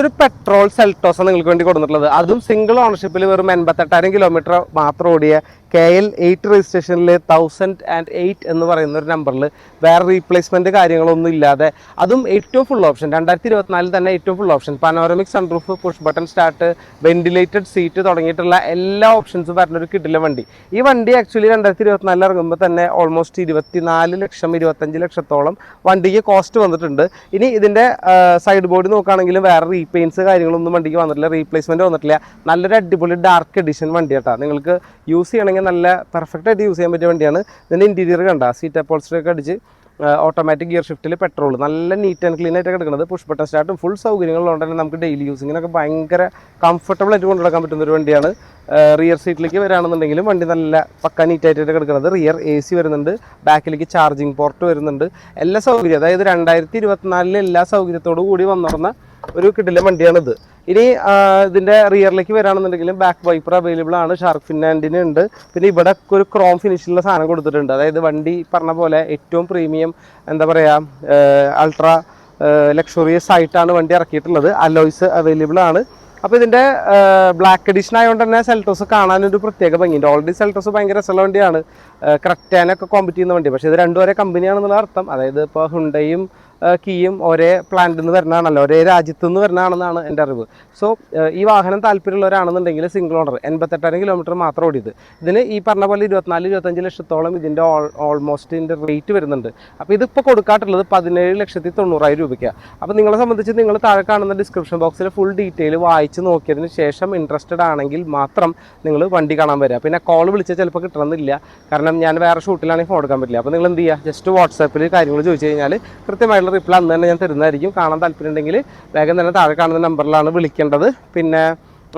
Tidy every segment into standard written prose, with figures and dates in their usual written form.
ഒരു petrol Seltos നിങ്ങൾക്ക് വേണ്ടി കൊടുത്തിട്ടുള്ളത്. അതും സിംഗിൾ ഓണർഷിപ്പിൽ വെറും 88,000 കിലോമീറ്റർ മാത്രം ഓടിയ KL8 രജിസ്ട്രേഷനിൽ 1008 എന്ന് പറയുന്ന ഒരു നമ്പറിൽ വേറെ റീപ്ലേസ്മെൻറ്റ് കാര്യങ്ങളൊന്നും ഇല്ലാതെ, അതും ഏറ്റവും ഫുൾ ഓപ്ഷൻ 2024 തന്നെ ഏറ്റവും full option panoramic sunroof, push button start, ventilated seat തുടങ്ങിയിട്ടുള്ള എല്ലാ ഓപ്ഷൻസും വരുന്ന ഒരു കിടിലൻ വണ്ടി. ഈ വണ്ടി ആക്ച്വലി 2024 ഇറങ്ങുമ്പോൾ തന്നെ ഓൾമോസ്റ്റ് 24 ലക്ഷം 25 ലക്ഷത്തോളം വണ്ടിക്ക് കോസ്റ്റ് വന്നിട്ടുണ്ട്. ഇനി ഇതിൻ്റെ സൈഡ് ബോർഡ് നോക്കുകയാണെങ്കിലും വേറെ റീപെയിൻസ് കാര്യങ്ങളൊന്നും വണ്ടിക്ക് വന്നിട്ടില്ല, റീപ്ലേസ്മെൻറ്റ് വന്നിട്ടില്ല. നല്ലൊരു അടിപൊളി ഡാർക്ക് എഡിഷൻ വണ്ടി കേട്ടോ. നിങ്ങൾക്ക് യൂസ് ചെയ്യണമെങ്കിൽ നല്ല പെർഫെക്റ്റ് ആയിട്ട് യൂസ് ചെയ്യാൻ പറ്റിയ വണ്ടിയാണ്. ഇതിൻ്റെ ഇൻറ്റീരിയർ കണ്ട സീറ്റ് അപ്പോൾസ്റ്ററി ഒക്കെ അടിച്ച് ഓട്ടോമാറ്റിക് ഗിയർ ഷിഫ്റ്റിൽ പെട്രോൾ നല്ല നീറ്റ് ആൻഡ് ക്ലീൻ ആയിട്ട് കിടക്കുന്നത്. പുഷ് ബട്ടൺ സ്റ്റാർട്ടും ഫുൾ സൗകര്യങ്ങളുള്ളതുകൊണ്ട് തന്നെ നമുക്ക് ഡെയിലി യൂസിങ്ങിനൊക്കെ ഭയങ്കര കംഫർട്ടബിൾ ആയിട്ട് കൊണ്ടുനടക്കാൻ പറ്റുന്ന ഒരു വണ്ടിയാണ്. റിയർ സീറ്റിലേക്ക് വരികയാണെന്നുണ്ടെങ്കിലും വണ്ടി നല്ല പക്ക നീറ്റായിട്ട് കിടക്കുന്നത്. റിയർ AC വരുന്നുണ്ട്, ബാക്കിലേക്ക് ചാർജിങ് പോർട്ട് വരുന്നുണ്ട്, എല്ലാ സൗകര്യം. അതായത് 2024 എല്ലാ സൗകര്യത്തോടു കൂടി വന്നിരുന്ന ഒരു കിടിലൻ വണ്ടിയാണിത്. ഇനി ഇതിൻ്റെ റിയറിലേക്ക് വരികയാണെന്നുണ്ടെങ്കിലും ബാക്ക് വൈപ്പർ അവൈലബിൾ ആണ്, ഷാർക്ക് ഫിൻ ആൻറ്റിന ഉണ്ട്. പിന്നെ ഇവിടെ ഒരു ക്രോം ഫിനിഷിലുള്ള സാധനം കൊടുത്തിട്ടുണ്ട്. അതായത് വണ്ടി പറഞ്ഞ പോലെ ഏറ്റവും പ്രീമിയം എന്താ പറയുക അൾട്രാ ലക്ഷറിയസ് ആയിട്ടാണ് വണ്ടി ഇറക്കിയിട്ടുള്ളത്. അലോയ്സ് അവൈലബിൾ ആണ്. അപ്പോൾ ഇതിൻ്റെ ബ്ലാക്ക് എഡിഷൻ ആയതുകൊണ്ട് തന്നെ സെൽട്ടോസ് കാണാനൊരു പ്രത്യേക ഭംഗിയുണ്ട്. ഓൾറെഡി സെൽട്ടോസ് ഭയങ്കര രസമുള്ള വണ്ടിയാണ്, ക്രെറ്റാനൊക്കെ കോമ്പറ്റ് ചെയ്യുന്ന വണ്ടി. പക്ഷേ ഇത് രണ്ടും ഒരേ കമ്പനിയാണെന്നുള്ള അർത്ഥം. അതായത് ഇപ്പോൾ ഹുണ്ടയും കീയും ഒരേ പ്ലാന്റിൽ നിന്ന് വരുന്നതാണല്ലോ, ഒരേ രാജ്യത്തു നിന്ന് വരുന്നതാണെന്നാണ് എൻ്റെ അറിവ്. സോ ഈ വാഹനം താല്പര്യമുള്ളവരാണെന്നുണ്ടെങ്കിൽ സിംഗിൾ ഓണർ 88,000 കിലോമീറ്റർ മാത്രം ഓടിയത്. ഇതിന് ഈ പറഞ്ഞ പോലെ 24-25 ലക്ഷത്തോളം ഇതിൻ്റെ ഓൾമോസ്റ്റ് ഇതിൻ്റെ റേറ്റ് വരുന്നുണ്ട്. അപ്പോൾ ഇതിപ്പോൾ കൊടുക്കാട്ടുള്ളത് 17,90,000 രൂപയ്ക്കാണ്. അപ്പോൾ നിങ്ങളെ സംബന്ധിച്ച് നിങ്ങൾ താഴെ കാണുന്ന ഡിസ്ക്രിപ്ഷൻ ബോക്സിൽ ഫുൾ ഡീറ്റെയിൽ വായിച്ച് നോക്കിയതിന് ശേഷം ഇൻട്രസ്റ്റഡ് ആണെങ്കിൽ മാത്രം നിങ്ങൾ വണ്ടി കാണാൻ വരിക. പിന്നെ കോൾ വിളിച്ചാൽ ചിലപ്പോൾ കിട്ടണമെന്നില്ല, കാരണം ഞാൻ വേറെ ഷൂട്ടിലാണെങ്കിൽ ഫോൺ എടുക്കാൻ പറ്റില്ല. അപ്പോൾ നിങ്ങൾ എന്ത് ചെയ്യുക, ജസ്റ്റ് വാട്സാപ്പിൽ കാര്യങ്ങൾ ചോദിച്ചു കഴിഞ്ഞാൽ കൃത്യമായിട്ടുള്ള റിപ്ലൈ അന്ന് തന്നെ ഞാൻ തരുന്നതായിരിക്കും. കാണാൻ താല്പര്യം ഉണ്ടെങ്കിൽ വേഗം തന്നെ താഴെ കാണുന്ന നമ്പറിലാണ് വിളിക്കേണ്ടത്. പിന്നെ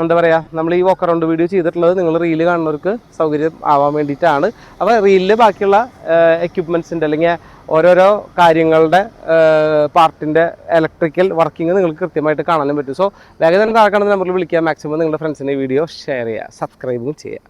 എന്താ പറയുക, നമ്മൾ ഈ വോക്ക് അറൗണ്ട് വീഡിയോ ചെയ്തിട്ടുള്ളത് നിങ്ങൾ റീല് കാണുന്നവർക്ക് സൗകര്യം ആവാൻ വേണ്ടിയിട്ടാണ്. അപ്പോൾ റീലിൽ ബാക്കിയുള്ള എക്യുപ്മെൻറ്റ്സിൻ്റെ അല്ലെങ്കിൽ ഓരോരോ കാര്യങ്ങളുടെ പാർട്ടിൻ്റെ ഇലക്ട്രിക്കൽ വർക്കിംഗ് നിങ്ങൾക്ക് കൃത്യമായിട്ട് കാണാനും പറ്റും. സോ വേഗം തന്നെ താഴെ കാണുന്ന നമ്പറിൽ വിളിക്കുക. മാക്സിമം നിങ്ങളുടെ ഫ്രണ്ട്സിൻ്റെ വീഡിയോ ഷെയർ ചെയ്യുക, സബ്സ്ക്രൈബും ചെയ്യുക.